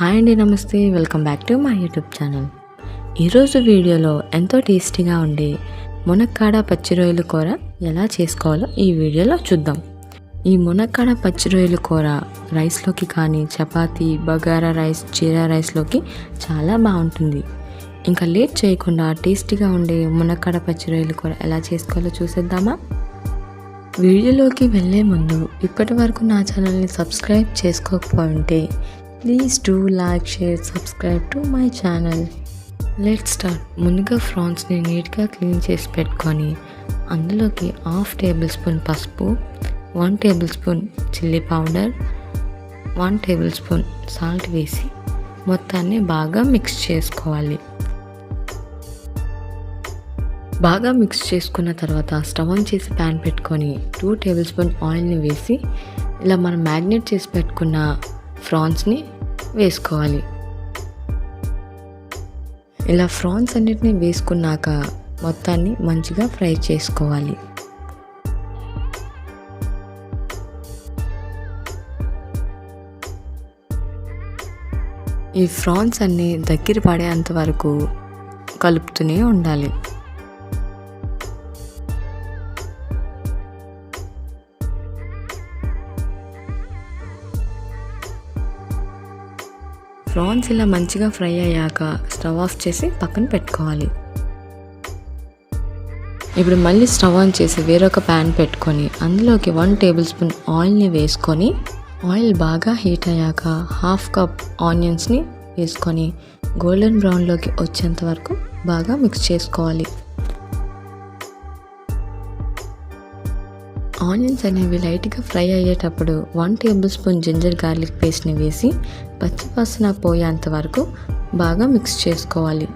Hi అండి, నమస్తే. Welcome back to my YouTube channel. ఈరోజు వీడియోలో ఎంతో టేస్టీగా ఉండే మునక్కాడ పచ్చి రొయ్యల కూర ఎలా చేసుకోవాలో ఈ వీడియోలో చూద్దాం. ఈ మునక్కాడ పచ్చి రొయ్యల కూర రైస్లోకి కానీ, చపాతీ, బగారా రైస్, జీరా రైస్లోకి చాలా బాగుంటుంది. ఇంకా లేట్ చేయకుండా టేస్టీగా ఉండే మునక్కాడ పచ్చి రొయ్యల కూర ఎలా చేసుకోవాలో చూసేద్దామా? వీడియోలోకి వెళ్ళే ముందు ఇప్పటి వరకు నా ఛానల్ని సబ్స్క్రైబ్ చేసుకోకపోతే please do like, share, subscribe to my channel. Let's start. ముందుగా ఫ్రాన్స్ని నీట్గా క్లీన్ చేసి పెట్టుకొని అందులోకి 1/2 టేబుల్ స్పూన్ పసుపు, 1 table spoon chilli powder, 1 table spoon salt వేసి మొత్తాన్ని బాగా మిక్స్ చేసుకోవాలి. బాగా మిక్స్ చేసుకున్న తర్వాత స్టవ్ ఆన్ చేసి ప్యాన్ పెట్టుకొని 2 టేబుల్ స్పూన్ ఆయిల్ని వేసి ఇలా మనం మ్యాగ్నేట్ చేసి పెట్టుకున్న ఫ్రాన్స్ని వేసుకోవాలి. ఇలా ఫ్రాన్స్ అన్నిటిని వేసుకున్నాక మొత్తాన్ని మంచిగా ఫ్రై చేసుకోవాలి. ఈ ఫ్రాన్స్ అన్ని దగ్గర పడేంత వరకు కలుపుతూనే ఉండాలి. ఫ్రాన్స్ ఇలా మంచిగా ఫ్రై అయ్యాక స్టవ్ ఆఫ్ చేసి పక్కన పెట్టుకోవాలి. ఇప్పుడు మళ్ళీ స్టవ్ ఆన్ చేసి వేరొక ప్యాన్ పెట్టుకొని అందులోకి 1 టేబుల్ స్పూన్ ఆయిల్ని వేసుకొని ఆయిల్ బాగా హీట్ అయ్యాక 1/2 కప్ ఆనియన్స్ని వేసుకొని గోల్డెన్ బ్రౌన్లోకి వచ్చేంత వరకు బాగా మిక్స్ చేసుకోవాలి. ఆనియన్స్ అనేవి లైట్గా ఫ్రై అయ్యేటప్పుడు 1 టేబుల్ స్పూన్ జింజర్ గార్లిక్ పేస్ట్ని వేసి పచ్చివాసన పోయేంత వరకు బాగా మిక్స్ చేసుకోవాలి.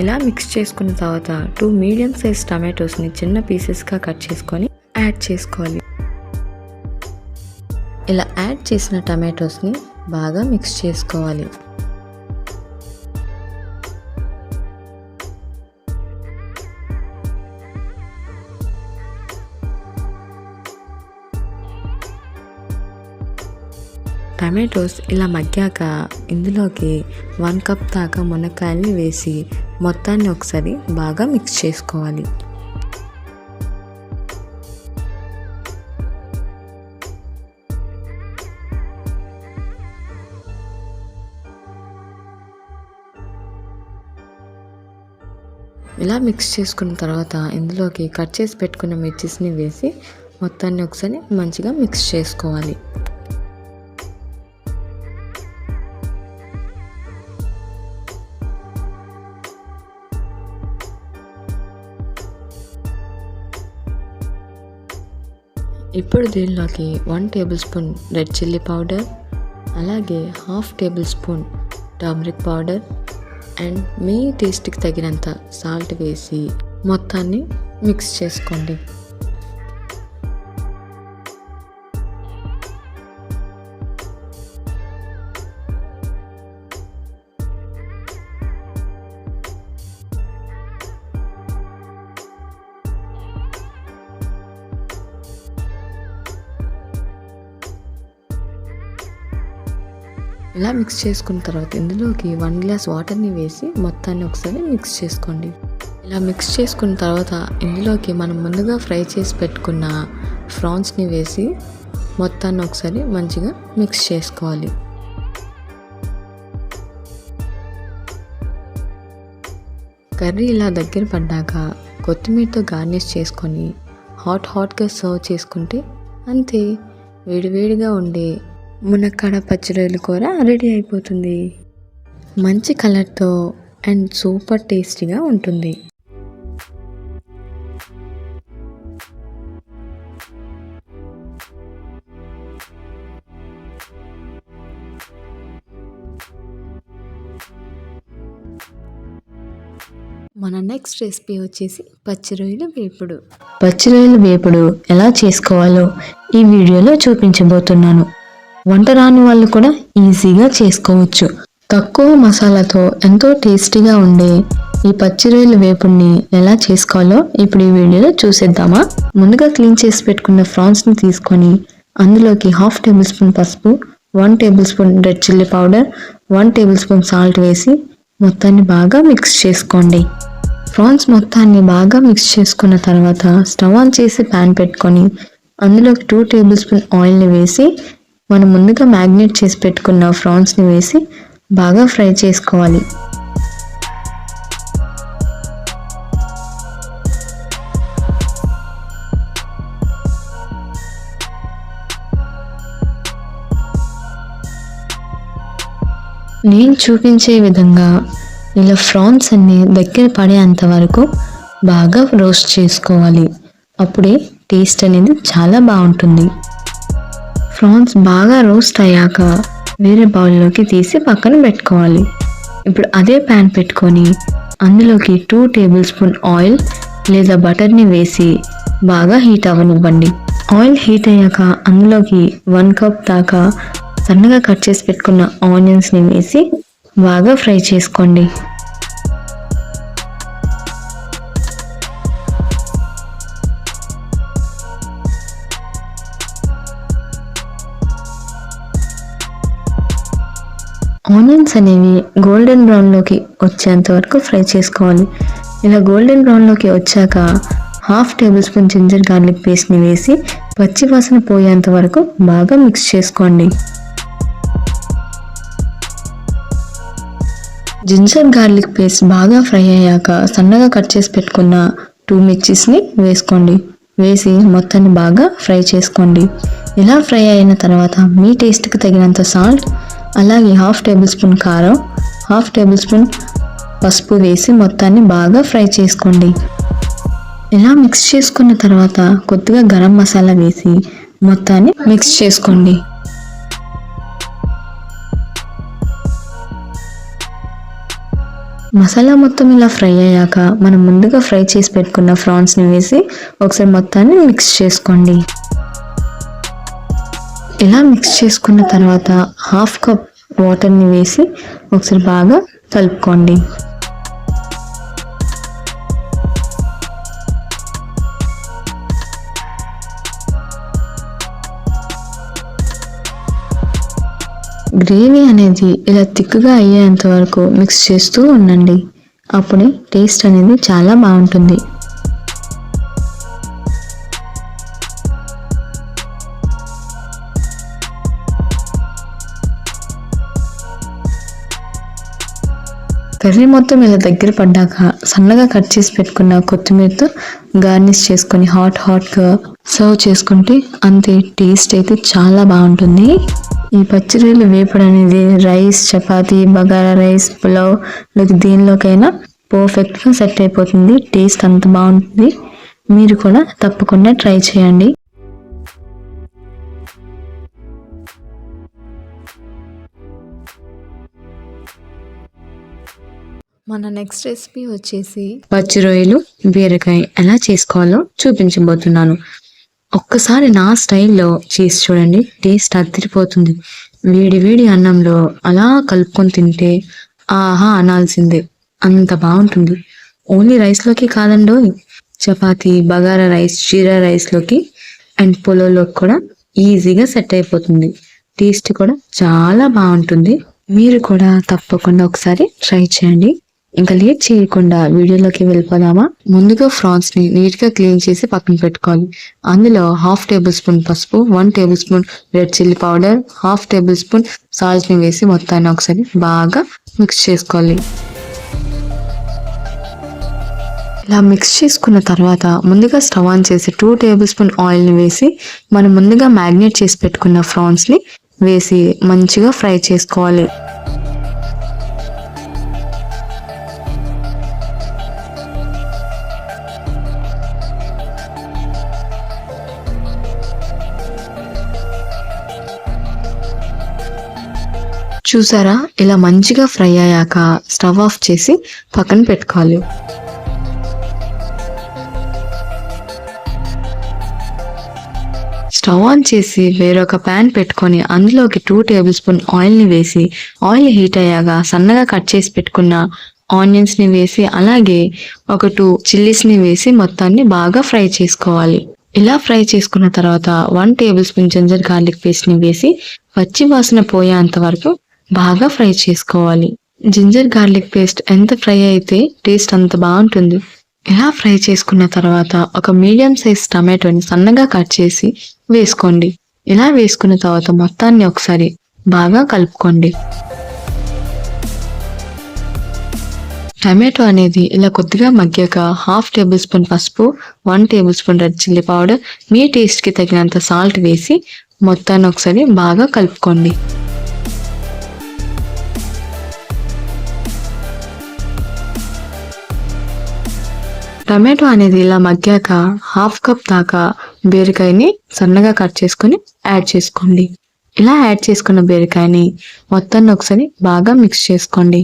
ఇలా మిక్స్ చేసుకున్న తర్వాత 2 మీడియం సైజ్ టమాటోస్ని చిన్న పీసెస్గా కట్ చేసుకొని యాడ్ చేసుకోవాలి. ఇలా యాడ్ చేసిన టమాటోస్ని బాగా మిక్స్ చేసుకోవాలి. టమాటోస్ ఇలా మగ్గాక ఇందులోకి 1 కప్ దాకా మునక్కాయల్ని వేసి మొత్తాన్ని ఒకసారి బాగా మిక్స్ చేసుకోవాలి. ఇలా మిక్స్ చేసుకున్న తర్వాత ఇందులోకి కట్ చేసి పెట్టుకున్న మిర్చిస్ని వేసి మొత్తాన్ని ఒకసారి మంచిగా మిక్స్ చేసుకోవాలి. ఇప్పుడు దీనిలోకి 1 tablespoon red chilli powder, అలాగే 1/2 tablespoon turmeric powder and మీ టేస్ట్కి తగినంత సాల్ట్ వేసి మొత్తాన్ని మిక్స్ చేసుకోండి. ఇలా మిక్స్ చేసుకున్న తర్వాత ఇందులోకి 1 గ్లాస్ వాటర్ని వేసి మొత్తాన్ని ఒకసారి మిక్స్ చేసుకోండి. ఇలా మిక్స్ చేసుకున్న తర్వాత ఇందులోకి మనం ముందుగా ఫ్రై చేసి పెట్టుకున్న ఫ్రాన్స్ని వేసి మొత్తాన్ని ఒకసారి మంచిగా మిక్స్ చేసుకోవాలి. కర్రీ ఇలా దగ్గర పడ్డాక కొత్తిమీరతో గార్నిష్ చేసుకొని హాట్గా సర్వ్ చేసుకుంటే అంతే, వేడివేడిగా ఉండే మునక్కాడ పచ్చి రొయ్యల కూర రెడీ అయిపోతుంది. మంచి కలర్తో అండ్ సూపర్ టేస్టీగా ఉంటుంది. మన నెక్స్ట్ రెసిపీ వచ్చేసి పచ్చి రొయ్యల వేపుడు. పచ్చి రొయ్యల వేపుడు ఎలా చేసుకోవాలో ఈ వీడియోలో చూపించబోతున్నాను. వంట రాని వాళ్ళు కూడా ఈజీగా చేసుకోవచ్చు. తక్కువ మసాలాతో ఎంతో టేస్టీగా ఉండే ఈ పచ్చి రొయ్యల వేపుడిని ఎలా చేసుకోవాలో ఇప్పుడు ఈ వీడియోలో చూసేద్దామా. ముందుగా క్లీన్ చేసి పెట్టుకున్న ఫ్రాన్స్ని తీసుకొని అందులోకి 1/2 టేబుల్ స్పూన్ పసుపు, 1 tablespoon red chilli powder, 1 table spoon salt వేసి మొత్తాన్ని బాగా మిక్స్ చేసుకోండి. ప్రాన్స్ మొత్తాన్ని బాగా మిక్స్ చేసుకున్న తర్వాత స్టవ్ ఆన్ చేసి ప్యాన్ పెట్టుకొని అందులోకి 2 టేబుల్ స్పూన్ ఆయిల్ని వేసి మనం ముందుగా మ్యాగ్నేట్ చేసి పెట్టుకున్న ప్రాన్స్ని వేసి బాగా ఫ్రై చేసుకోవాలి. నేను చూపించే విధంగా ఇలా ఫ్రాన్స్ అన్ని దగ్గర పడేంత వరకు బాగా రోస్ట్ చేసుకోవాలి. అప్పుడే టేస్ట్ అనేది చాలా బాగుంటుంది. ప్రాన్స్ బాగా రోస్ట్ అయ్యాక వేరే బౌల్లోకి తీసి పక్కన పెట్టుకోవాలి. ఇప్పుడు అదే ప్యాన్ పెట్టుకొని అందులోకి 2 టేబుల్ స్పూన్ ఆయిల్ లేదా బటర్ని వేసి బాగా హీట్ అవ్వనివ్వండి. ఆయిల్ హీట్ అయ్యాక అందులోకి 1 కప్ దాకా సన్నగా కట్ చేసి పెట్టుకున్న ఆనియన్స్ని వేసి బాగా ఫ్రై చేసుకోండి. ఆనియన్స్ అనేవి గోల్డెన్ బ్రౌన్లోకి వచ్చేంత వరకు ఫ్రై చేసుకోవాలి. ఇలా గోల్డెన్ బ్రౌన్లోకి వచ్చాక 1/2 టేబుల్ స్పూన్ జింజర్ గార్లిక్ పేస్ట్ని వేసి పచ్చి వాసన పోయేంత వరకు బాగా మిక్స్ చేసుకోండి. జింజర్ గార్లిక్ పేస్ట్ బాగా ఫ్రై అయ్యాక సన్నగా కట్ చేసి పెట్టుకున్న 2 మిర్చిస్ని వేసుకోండి. వేసి మొత్తాన్ని బాగా ఫ్రై చేసుకోండి. ఇలా ఫ్రై అయిన తర్వాత మీ టేస్ట్కి తగినంత సాల్ట్, అలాగే 1/2 టేబుల్ స్పూన్ కారం, 1/2 టేబుల్ స్పూన్ పసుపు వేసి మొత్తాన్ని బాగా ఫ్రై చేసుకోండి. ఇలా మిక్స్ చేసుకున్న తర్వాత కొద్దిగా గరం మసాలా వేసి మొత్తాన్ని మిక్స్ చేసుకోండి. మసాలా మొత్తం ఇలా ఫ్రై అయ్యాక మనం ముందుగా ఫ్రై చేసి పెట్టుకున్న ప్రాన్స్ని వేసి ఒకసారి మొత్తాన్ని మిక్స్ చేసుకోండి. ఇలా మిక్స్ చేసుకున్న తర్వాత 1/2 కప్ వాటర్ని వేసి ఒకసారి బాగా కలుపుకోండి. గ్రేవీ అనేది ఇలా తిక్కుగా అయ్యేంత వరకు మిక్స్ చేస్తూ ఉండండి. అప్పుడే టేస్ట్ అనేది చాలా బాగుంటుంది. కర్రీ మొత్తం ఇలా దగ్గర పడ్డాక సన్నగా కట్ చేసి పెట్టుకున్న కొత్తిమీరతో గార్నిష్ చేసుకొని హాట్గా సర్వ్ చేసుకుంటే అంతే. టేస్ట్ అయితే చాలా బాగుంటుంది. ఈ పచ్చి రొయ్యల వేపుడు అనేది రైస్, చపాతీ, బగారా రైస్, పులావ్ దేనిలోకైనా పర్ఫెక్ట్గా సెట్ అయిపోతుంది. టేస్ట్ అంత బాగుంటుంది. మీరు కూడా తప్పకుండా ట్రై చేయండి. మన నెక్స్ట్ రెసిపీ వచ్చేసి పచ్చి రొయ్యలు బీరకాయ ఎలా చేసుకోవాలో చూపించబోతున్నాను. ఒక్కసారి నా స్టైల్లో చేసి చూడండి. టేస్ట్ అదిరిపోతుంది. వేడి వేడి అన్నంలో అలా కలుపుకొని తింటే ఆహా అనాల్సిందే, అంత బాగుంటుంది. ఓన్లీ రైస్లోకి కాదండో, చపాతీ, బగారా రైస్, జీరా రైస్లోకి అండ్ పులావ్లోకి కూడా ఈజీగా సెట్ అయిపోతుంది. టేస్ట్ కూడా చాలా బాగుంటుంది. మీరు కూడా తప్పకుండా ఒకసారి ట్రై చేయండి. ఇంకా లేట్ చేయకుండా వీడియోలోకి వెళ్ళిపోదామా. ముందుగా ఫ్రాన్స్ ని నీట్ గా క్లీన్ చేసి పక్కన పెట్టుకోవాలి. అందులో 1/2 టేబుల్ స్పూన్ పసుపు, 1 tablespoon red chilli powder, 1/2 table spoon salt ని వేసి మొత్తాన్ని ఒకసారి బాగా మిక్స్ చేసుకోవాలి. ఇలా మిక్స్ చేసుకున్న తర్వాత ముందుగా స్టవ్ ఆన్ చేసి 2 టేబుల్ స్పూన్ ఆయిల్ ని వేసి మనం ముందుగా మ్యాగ్నేట్ చేసి పెట్టుకున్న ఫ్రాన్స్ ని వేసి మంచిగా ఫ్రై చేసుకోవాలి. చూసారా, ఇలా మంచిగా ఫ్రై అయ్యాక స్టవ్ ఆఫ్ చేసి పక్కన పెట్టుకోవాలి. స్టవ్ ఆన్ చేసి వేరొక ప్యాన్ పెట్టుకొని అందులోకి 2 టేబుల్ స్పూన్ ఆయిల్ని వేసి ఆయిల్ హీట్ అయ్యాక సన్నగా కట్ చేసి పెట్టుకున్న ఆనియన్స్ని వేసి అలాగే ఒక 2 చిల్లీస్ని వేసి మొత్తాన్ని బాగా ఫ్రై చేసుకోవాలి. ఇలా ఫ్రై చేసుకున్న తర్వాత 1 టేబుల్ స్పూన్ జింజర్ గార్లిక్ పేస్ట్ని వేసి పచ్చి వాసన పోయేంత వరకు బాగా ఫ్రై చేసుకోవాలి. జింజర్ గార్లిక్ పేస్ట్ ఎంత ఫ్రై అయితే టేస్ట్ అంత బాగుంటుంది. ఇలా ఫ్రై చేసుకున్న తర్వాత ఒక మీడియం సైజ్ టమాటోని సన్నగా కట్ చేసి వేసుకోండి. ఇలా వేసుకున్న తర్వాత మొత్తాన్ని ఒకసారి బాగా కలుపుకోండి. టమాటో అనేది ఇలా కొద్దిగా మగ్గాక 1/2 టేబుల్ స్పూన్ పసుపు, 1 tablespoon red chilli powder, మీ టేస్ట్కి తగినంత సాల్ట్ వేసి మొత్తాన్ని ఒకసారి బాగా కలుపుకోండి. టమాటో అనేది ఇలా మగ్గాక 1/2 కప్ దాకా బీరకాయని సన్నగా కట్ చేసుకొని యాడ్ చేసుకోండి. ఇలా యాడ్ చేసుకున్న బీరకాయని మొత్తాన్ని ఒకసారి బాగా మిక్స్ చేసుకోండి.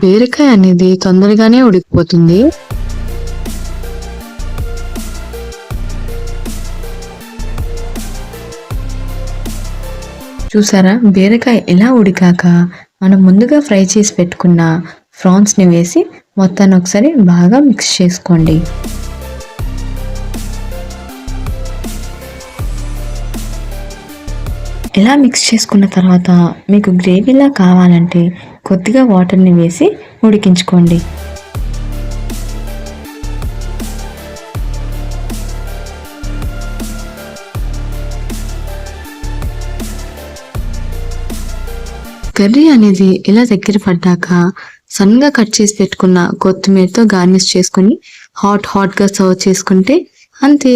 బీరకాయ అనేది తొందరగానే ఉడికిపోతుంది. చూసారా, బీరకాయ ఇలా ఉడికాక మనం ముందుగా ఫ్రై చేసి పెట్టుకున్న ప్రాన్స్ని వేసి మొత్తాన్ని ఒకసారి బాగా మిక్స్ చేసుకోండి. ఇలా మిక్స్ చేసుకున్న తర్వాత మీకు గ్రేవీలా కావాలంటే కొద్దిగా వాటర్ని వేసి ఉడికించుకోండి. కర్రీ అనేది ఇలా దగ్గర పడ్డాక సన్నగా కట్ చేసి పెట్టుకున్న కొత్తిమీరతో గార్నిష్ చేసుకుని హాట్గా సర్వ్ చేసుకుంటే అంతే,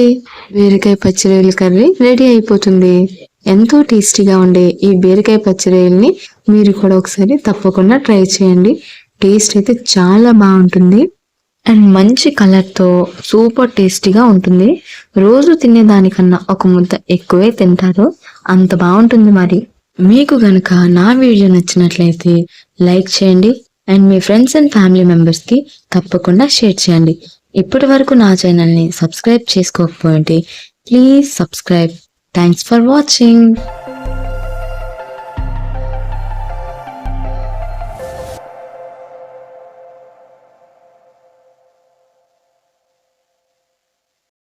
బీరకాయ పచ్చి రొయ్యల కర్రీ రెడీ అయిపోతుంది. ఎంతో టేస్టీగా ఉండే ఈ బీరకాయ పచ్చి రొయ్యల్ని మీరు కూడా ఒకసారి తప్పకుండా ట్రై చేయండి. టేస్ట్ అయితే చాలా బాగుంటుంది అండ్ మంచి కలర్తో సూపర్ టేస్టీగా ఉంటుంది. రోజు తినేదానికన్నా ఒక ముద్ద ఎక్కువే తింటారు, అంత బాగుంటుంది. మరి మీకు గనక నా వీడియో నచ్చినట్లయితే లైక్ చేయండి and me friends and family మెంబర్స్కి తప్పకుండా షేర్ చేయండి. ఇప్పటి వరకు నా ఛానల్ని సబ్స్క్రైబ్ చేసుకోకపోతే please subscribe. Thanks for watching.